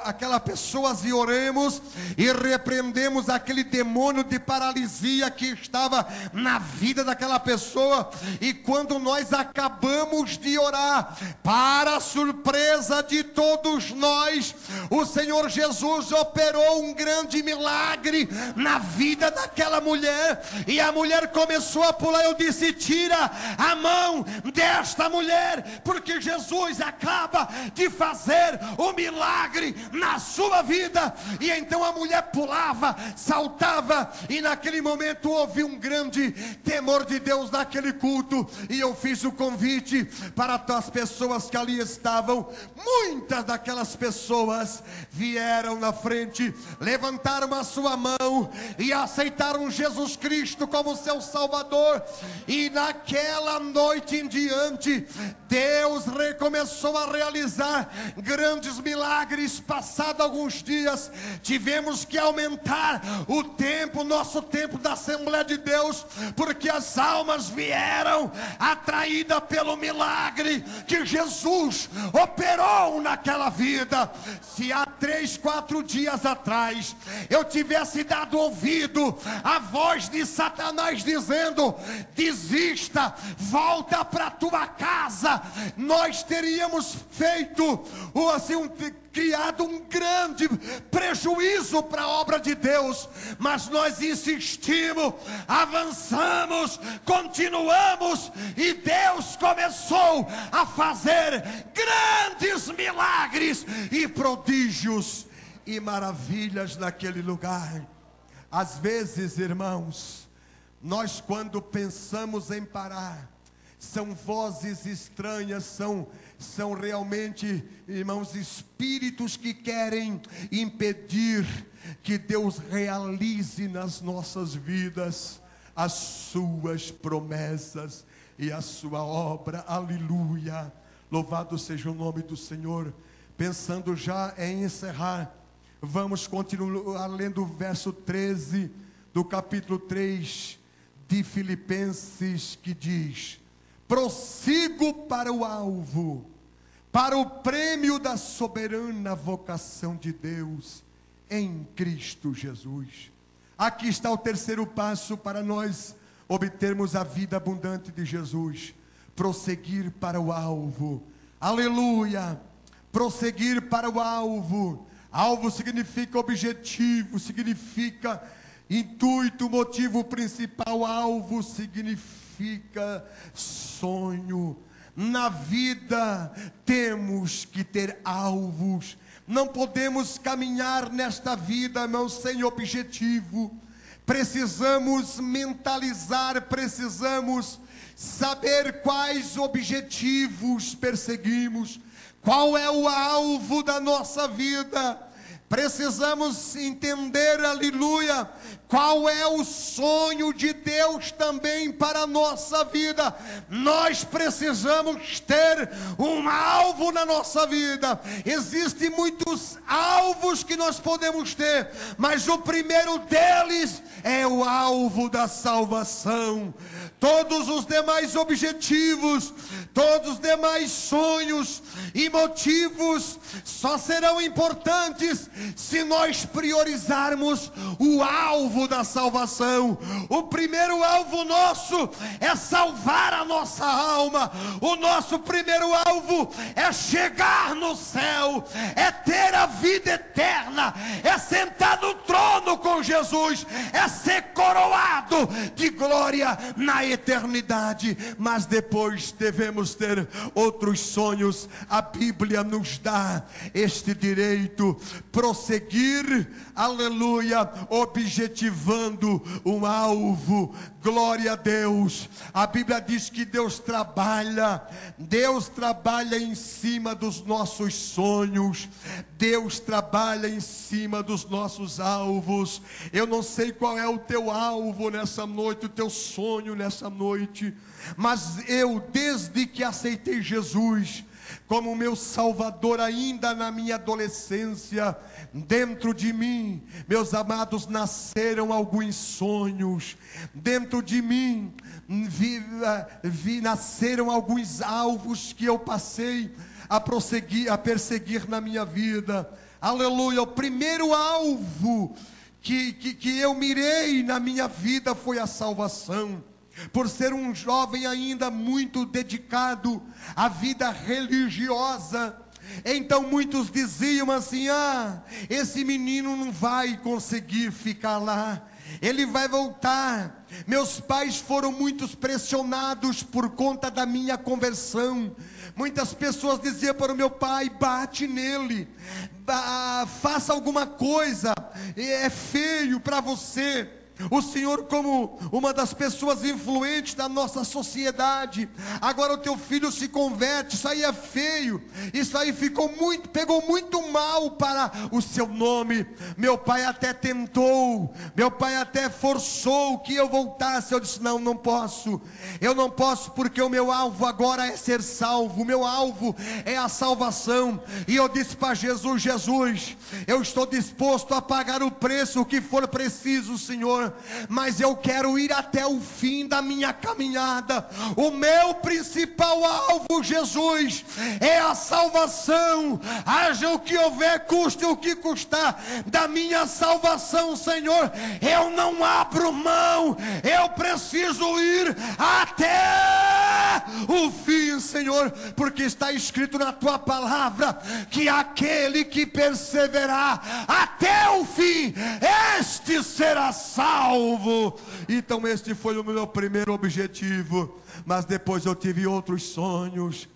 aquela pessoa e oremos, e repreendemos aquele demônio de paralisia que estava na vida daquela pessoa. E quando nós acabamos de orar, para a surpresa de todos nós, o Senhor Jesus operou um grande milagre na vida daquela mulher, e a mulher começou a pular. Eu disse: tira a mão desta mulher, porque Jesus acaba de fazer um milagre na sua vida. E então a mulher pulava, saltava, e naquele momento houve um grande temor de Deus naquele culto, e eu fiz o convite para as pessoas que ali estavam, muitas daquelas pessoas vieram na frente, levantaram a sua mão e aceitaram Jesus Cristo como seu Salvador. E naquela noite em diante, Deus recomeçou a realizar grandes milagres. Passado alguns dias, tivemos que aumentar o tempo, nosso tempo da Assembleia de Deus, porque as almas vieram atraídas pelo milagre que Jesus operou naquela vida. Se há 3, 4 dias atrás eu tivesse dado ouvido à voz de Satanás dizendo: desista, volta para tua casa, nós teríamos feito criado um grande prejuízo para a obra de Deus. Mas nós insistimos, avançamos, continuamos, e Deus começou a fazer grandes milagres e prodígios e maravilhas naquele lugar. Às vezes, irmãos, nós quando pensamos em parar, são vozes estranhas, são realmente, irmãos, espíritos que querem impedir que Deus realize nas nossas vidas as suas promessas e a sua obra. Aleluia, louvado seja o nome do Senhor. Pensando já em encerrar, vamos continuar lendo o verso 13 do capítulo 3 de Filipenses, que diz: prossigo para o alvo, para o prêmio da soberana vocação de Deus em Cristo Jesus. Aqui está o terceiro passo para nós obtermos a vida abundante de Jesus: prosseguir para o alvo. Aleluia! Prosseguir para o alvo. Alvo significa objetivo, significa intuito, motivo principal. Alvo significa sonho. Na vida temos que ter alvos. Não podemos caminhar nesta vida, irmão, sem objetivo. Precisamos mentalizar, precisamos saber quais objetivos perseguimos, qual é o alvo da nossa vida. Precisamos entender, aleluia, qual é o sonho de Deus também para a nossa vida. Nós precisamos ter um alvo na nossa vida. Existem muitos alvos que nós podemos ter, mas o primeiro deles é o alvo da salvação. Todos os demais objetivos, todos os demais sonhos e motivos só serão importantes se nós priorizarmos o alvo da salvação. O primeiro alvo nosso é salvar a nossa alma. O nosso primeiro alvo é chegar no céu, é ter a vida eterna, é sentar no trono com Jesus, é ser coroado de glória na eternidade. Mas depois devemos ter outros sonhos. A Bíblia nos dá este direito: prosseguir, aleluia, objetivando um alvo. Glória a Deus. A Bíblia diz que Deus trabalha em cima dos nossos sonhos, Deus trabalha em cima dos nossos alvos. Eu não sei qual é o teu alvo nessa noite, o teu sonho nessa noite, mas eu, desde que aceitei Jesus como meu Salvador, ainda na minha adolescência, dentro de mim, meus amados, nasceram alguns sonhos. Dentro de mim nasceram alguns alvos que eu passei a perseguir na minha vida. Aleluia. O primeiro alvo que eu mirei na minha vida foi a salvação. Por ser um jovem ainda muito dedicado à vida religiosa, então muitos diziam assim: esse menino não vai conseguir ficar lá, ele vai voltar. Meus pais foram muito pressionados por conta da minha conversão. Muitas pessoas diziam para o meu pai: bate nele, faça alguma coisa, é feio para você. o Senhor como uma das pessoas influentes da nossa sociedade. Agora o teu filho se converte, isso aí é feio, isso aí pegou muito mal para o seu nome. Meu pai até tentou, meu pai até forçou que eu voltasse. Eu disse: não, não posso, eu não posso, porque o meu alvo agora é ser salvo, o meu alvo é a salvação. E eu disse para Jesus: Jesus, eu estou disposto a pagar o preço, o que for preciso, Senhor, mas eu quero ir até o fim da minha caminhada. O meu principal alvo, Jesus, é a salvação. Haja o que houver, custe o que custar, da minha salvação, Senhor, eu não abro mão. Eu preciso ir até o fim, Senhor, porque está escrito na tua palavra que aquele que perseverar até o fim, este será salvo. Então este foi o meu primeiro objetivo. Mas depois eu tive outros sonhos,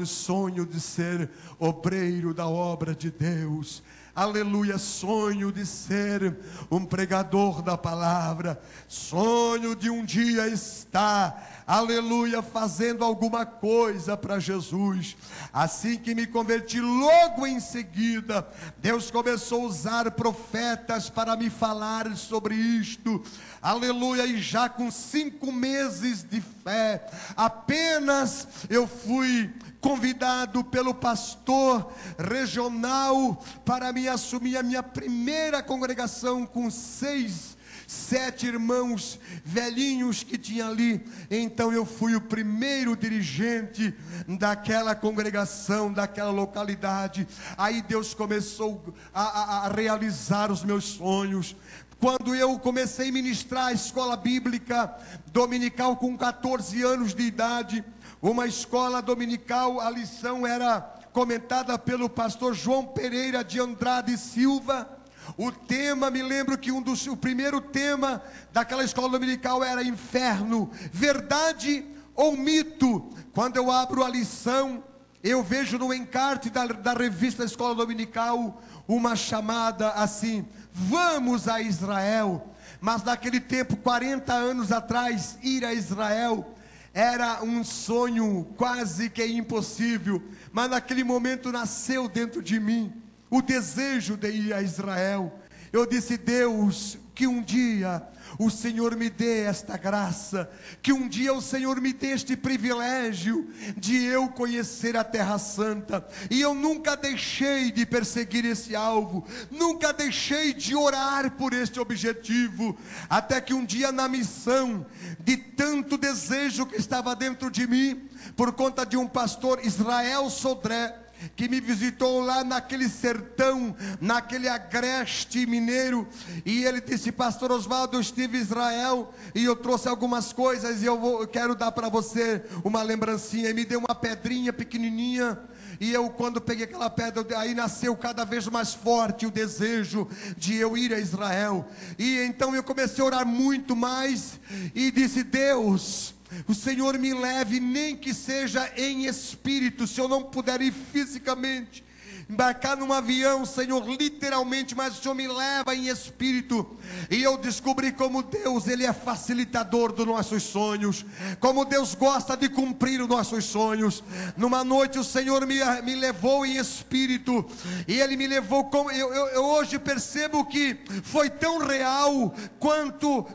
sonho de ser obreiro da obra de Deus, aleluia, sonho de ser um pregador da palavra, sonho de um dia estar, aleluia, fazendo alguma coisa para Jesus. Assim que me converti, logo em seguida, Deus começou a usar profetas para me falar sobre isto, aleluia, e já com 5 meses de fé, apenas eu fui convidado pelo pastor regional para me assumir a minha primeira congregação com 6, 7 irmãos velhinhos que tinha ali. Então eu fui o primeiro dirigente daquela congregação, daquela localidade. Aí Deus começou a realizar os meus sonhos. Quando eu comecei a ministrar a escola bíblica dominical com 14 anos de idade, uma escola dominical, a lição era comentada pelo pastor João Pereira de Andrade Silva. O tema, me lembro que o primeiro tema daquela escola dominical era inferno, verdade ou mito. Quando eu abro a lição, eu vejo no encarte da revista Escola Dominical uma chamada assim: vamos a Israel. Mas naquele tempo, 40 anos atrás, ir a Israel era um sonho quase que impossível. Mas naquele momento nasceu dentro de mim o desejo de ir a Israel. Eu disse: Deus, que um dia o Senhor me dê esta graça, que um dia o Senhor me dê este privilégio de eu conhecer a Terra Santa. E eu nunca deixei de perseguir esse alvo, nunca deixei de orar por este objetivo, até que um dia, na missão, de tanto desejo que estava dentro de mim, por conta de um pastor, Israel Sodré, que me visitou lá naquele sertão, naquele agreste mineiro, e ele disse: pastor Oswaldo, eu estive em Israel e eu trouxe algumas coisas e eu quero dar para você uma lembrancinha. E me deu uma pedrinha pequenininha, e eu, quando peguei aquela pedra, aí nasceu cada vez mais forte o desejo de eu ir a Israel. E então eu comecei a orar muito mais e disse: Deus, o Senhor me leve, nem que seja em espírito, se eu não puder ir fisicamente, embarcar num avião, Senhor, literalmente, mas o Senhor me leva em espírito. E eu descobri como Deus, Ele é facilitador dos nossos sonhos, como Deus gosta de cumprir os nossos sonhos. Numa noite o Senhor me levou em espírito, e Ele me levou, como eu hoje percebo que foi tão real quando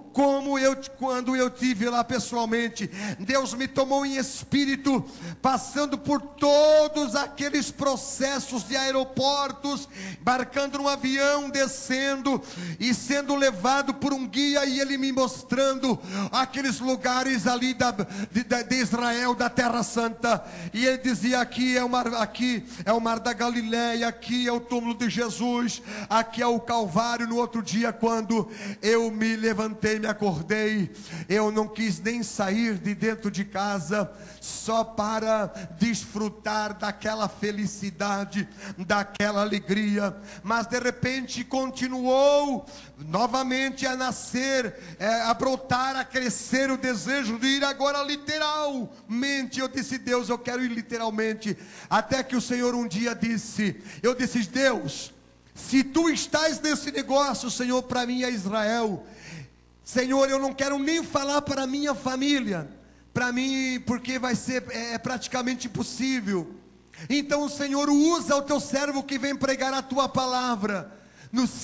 eu tive lá pessoalmente. Deus me tomou em espírito, passando por todos aqueles processos de aeroportos, embarcando num avião, descendo e sendo levado por um guia, e ele me mostrando aqueles lugares ali de Israel, da Terra Santa. E ele dizia: aqui é o mar da Galileia, aqui é o túmulo de Jesus, aqui é o Calvário. No outro dia, quando eu me levantei, me acordei, eu não quis nem sair de dentro de casa, só para desfrutar daquela felicidade, daquela alegria. Mas de repente continuou novamente a nascer, a brotar, a crescer o desejo de ir agora literalmente. Eu disse: Deus, eu quero ir literalmente. Até que o Senhor um dia disse, eu disse: Deus, se tu estás nesse negócio, Senhor, para mim é Israel, Senhor, eu não quero nem falar para a minha família, para mim, porque vai ser praticamente impossível. Então, Senhor, usa o teu servo que vem pregar a tua palavra,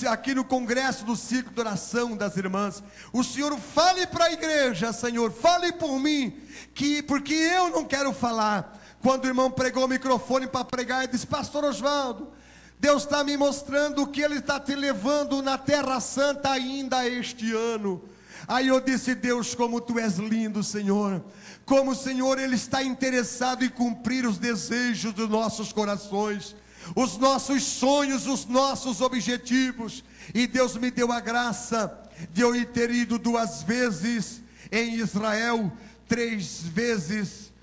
aqui no congresso do círculo de oração das irmãs. O Senhor fale para a igreja, Senhor, fale por mim, porque eu não quero falar. Quando o irmão pregou o microfone para pregar, ele disse: pastor Oswaldo, Deus está me mostrando que Ele está te levando na Terra Santa ainda este ano. Aí eu disse: Deus, como Tu és lindo, Senhor. Como o Senhor, Ele está interessado em cumprir os desejos dos nossos corações, os nossos sonhos, os nossos objetivos. E Deus me deu a graça de eu ter ido 2 vezes em Israel, 3 vezes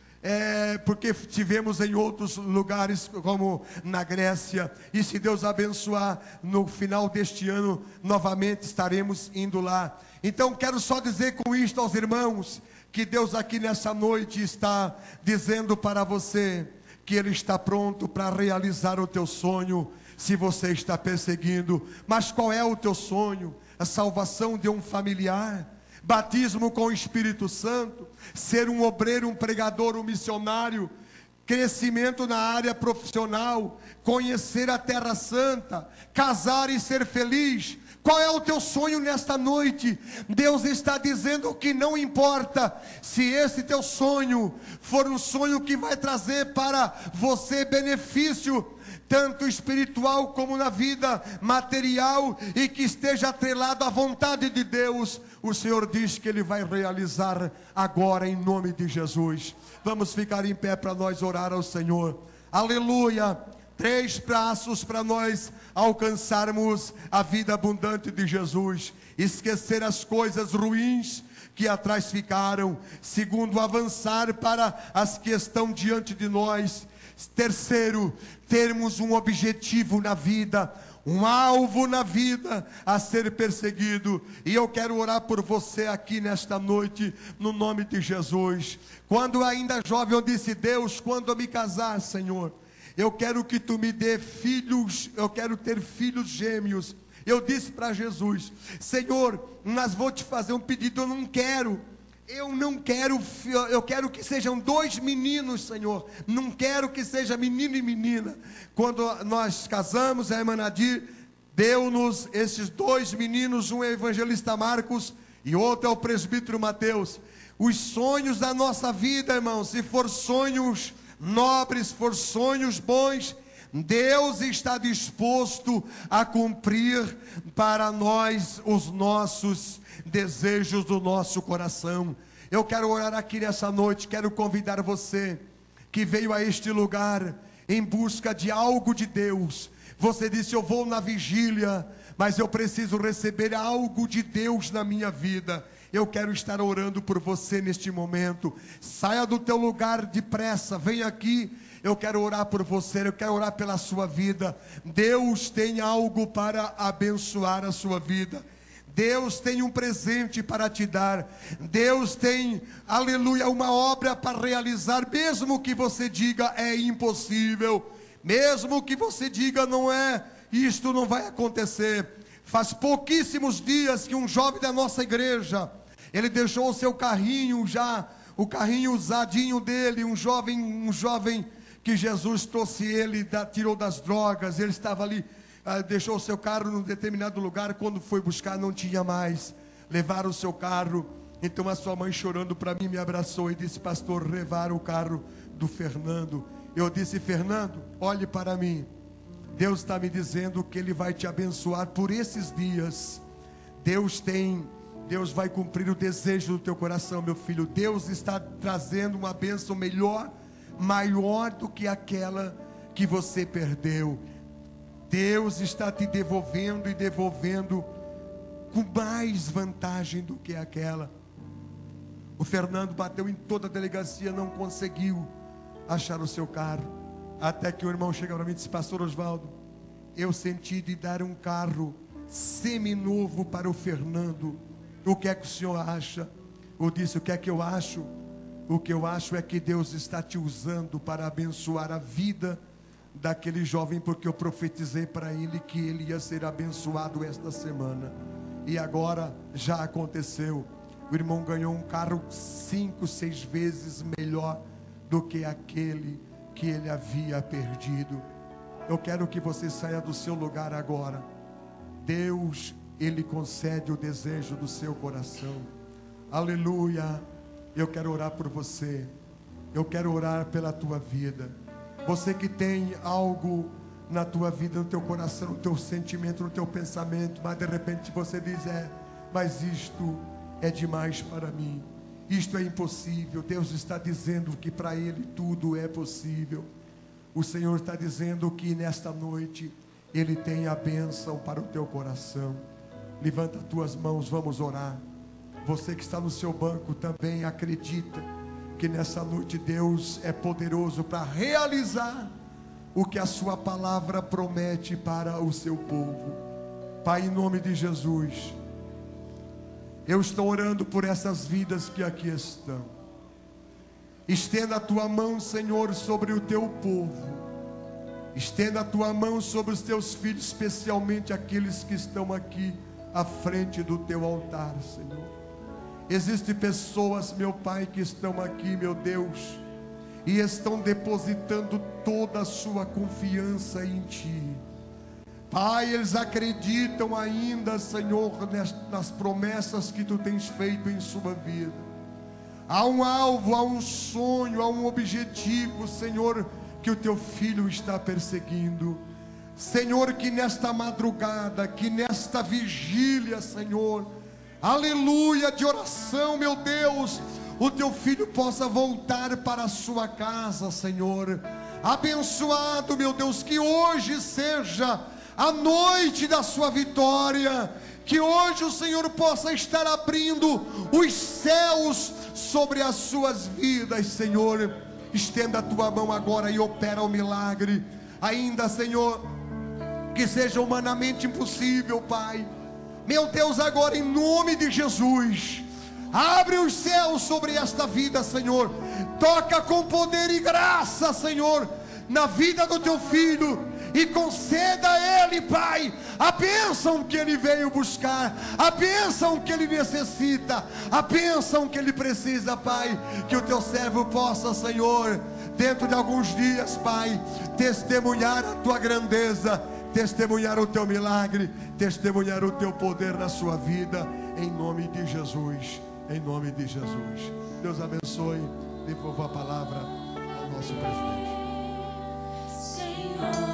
porque tivemos em outros lugares, como na Grécia. E se Deus abençoar, no final deste ano novamente estaremos indo lá. Então quero só dizer com isto aos irmãos, que Deus aqui nessa noite está dizendo para você que Ele está pronto para realizar o teu sonho, se você está perseguindo. Mas qual é o teu sonho? A salvação de um familiar, batismo com o Espírito Santo, ser um obreiro, um pregador, um missionário, crescimento na área profissional, conhecer a Terra Santa, casar e ser feliz. Qual é o teu sonho nesta noite? Deus está dizendo que não importa se esse teu sonho for um sonho que vai trazer para você benefício, tanto espiritual como na vida material, e que esteja atrelado à vontade de Deus. O Senhor diz que Ele vai realizar agora, em nome de Jesus. Vamos ficar em pé para nós orar ao Senhor. Aleluia. 3 passos para nós alcançarmos a vida abundante de Jesus: esquecer as coisas ruins que atrás ficaram. 2, avançar para as que estão diante de nós. 3, termos um objetivo na vida, um alvo na vida a ser perseguido. E eu quero orar por você aqui nesta noite, no nome de Jesus. Quando ainda jovem eu disse: Deus, quando eu me casar, Senhor, eu quero que Tu me dê filhos, eu quero ter filhos gêmeos. Eu disse para Jesus: Senhor, mas vou te fazer um pedido, eu quero que sejam 2 meninos, Senhor. Não quero que seja menino e menina. Quando nós casamos, a irmã Nadir deu-nos esses 2 meninos, um é o evangelista Marcos e outro é o presbítero Mateus. Os sonhos da nossa vida, irmãos, se for sonhos nobres, for sonhos bons, Deus está disposto a cumprir para nós os nossos desejos do nosso coração. Eu quero orar aqui nessa noite, quero convidar você que veio a este lugar em busca de algo de Deus. Você disse: eu vou na vigília, mas eu preciso receber algo de Deus na minha vida. Eu quero estar orando por você neste momento. Saia do teu lugar depressa, vem aqui. Eu quero orar por você, eu quero orar pela sua vida. Deus tem algo para abençoar a sua vida. Deus tem um presente para te dar. Deus tem, aleluia, uma obra para realizar. Mesmo que você diga é impossível, mesmo que você diga não é, isto não vai acontecer. Faz pouquíssimos dias que um jovem da nossa igreja, ele deixou o seu carrinho já, o carrinho usadinho dele, um jovem que Jesus trouxe ele, tirou das drogas. Ele estava ali, deixou o seu carro num determinado lugar. Quando foi buscar, não tinha mais. Levaram o seu carro. Então a sua mãe, chorando para mim, me abraçou e disse: pastor, levaram o carro do Fernando. Eu disse: Fernando, olhe para mim. Deus está me dizendo que Ele vai te abençoar por esses dias. Deus vai cumprir o desejo do teu coração, meu filho. Deus está trazendo uma bênção melhor, maior do que aquela que você perdeu. Deus está te devolvendo e devolvendo com mais vantagem do que aquela. O Fernando bateu em toda a delegacia, não conseguiu achar o seu carro, até que o irmão chega para mim e disse: pastor Oswaldo, eu senti de dar um carro seminovo para o Fernando. O que é que o senhor acha? Eu disse: o que é que eu acho? O que eu acho é que Deus está te usando para abençoar a vida daquele jovem, porque eu profetizei para ele que ele ia ser abençoado esta semana. E agora já aconteceu. O irmão ganhou um carro 5, 6 vezes melhor do que aquele que ele havia perdido. Eu quero que você saia do seu lugar agora. Deus, Ele concede o desejo do seu coração. Aleluia. Eu quero orar por você. Eu quero orar pela tua vida. Você que tem algo na tua vida, no teu coração, no teu sentimento, no teu pensamento, mas de repente você diz: mas isto é demais para mim, isto é impossível. Deus está dizendo que para Ele tudo é possível. O Senhor está dizendo que nesta noite Ele tem a bênção para o teu coração. Levanta as tuas mãos, vamos orar. Você que está no seu banco também acredita que nessa noite Deus é poderoso para realizar o que a sua palavra promete para o seu povo. Pai, em nome de Jesus, eu estou orando por essas vidas que aqui estão. Estenda a tua mão, Senhor, sobre o teu povo. Estenda a tua mão sobre os teus filhos, especialmente aqueles que estão aqui à frente do teu altar, Senhor. Existem pessoas, meu Pai, que estão aqui, meu Deus, e estão depositando toda a sua confiança em Ti. Pai, eles acreditam ainda, Senhor, nas promessas que Tu tens feito em sua vida. Há um alvo, há um sonho, há um objetivo, Senhor, que o Teu Filho está perseguindo. Senhor, que nesta madrugada, que nesta vigília, Senhor, aleluia, de oração, meu Deus, o Teu Filho possa voltar para a sua casa, Senhor. Abençoado, meu Deus, que hoje seja a noite da sua vitória, que hoje o Senhor possa estar abrindo os céus sobre as suas vidas, Senhor. Estenda a tua mão agora e opera o milagre. Ainda, Senhor, que seja humanamente impossível, Pai. Meu Deus, agora em nome de Jesus, abre os céus sobre esta vida, Senhor. Toca com poder e graça, Senhor, na vida do teu filho, e conceda a ele, Pai, a bênção que ele veio buscar, a bênção que ele necessita, a bênção que ele precisa, Pai. Que o teu servo possa, Senhor, dentro de alguns dias, Pai, testemunhar a tua grandeza, testemunhar o teu milagre, testemunhar o teu poder na sua vida, em nome de Jesus, em nome de Jesus. Deus abençoe. Devolva a palavra ao nosso presidente. Senhor.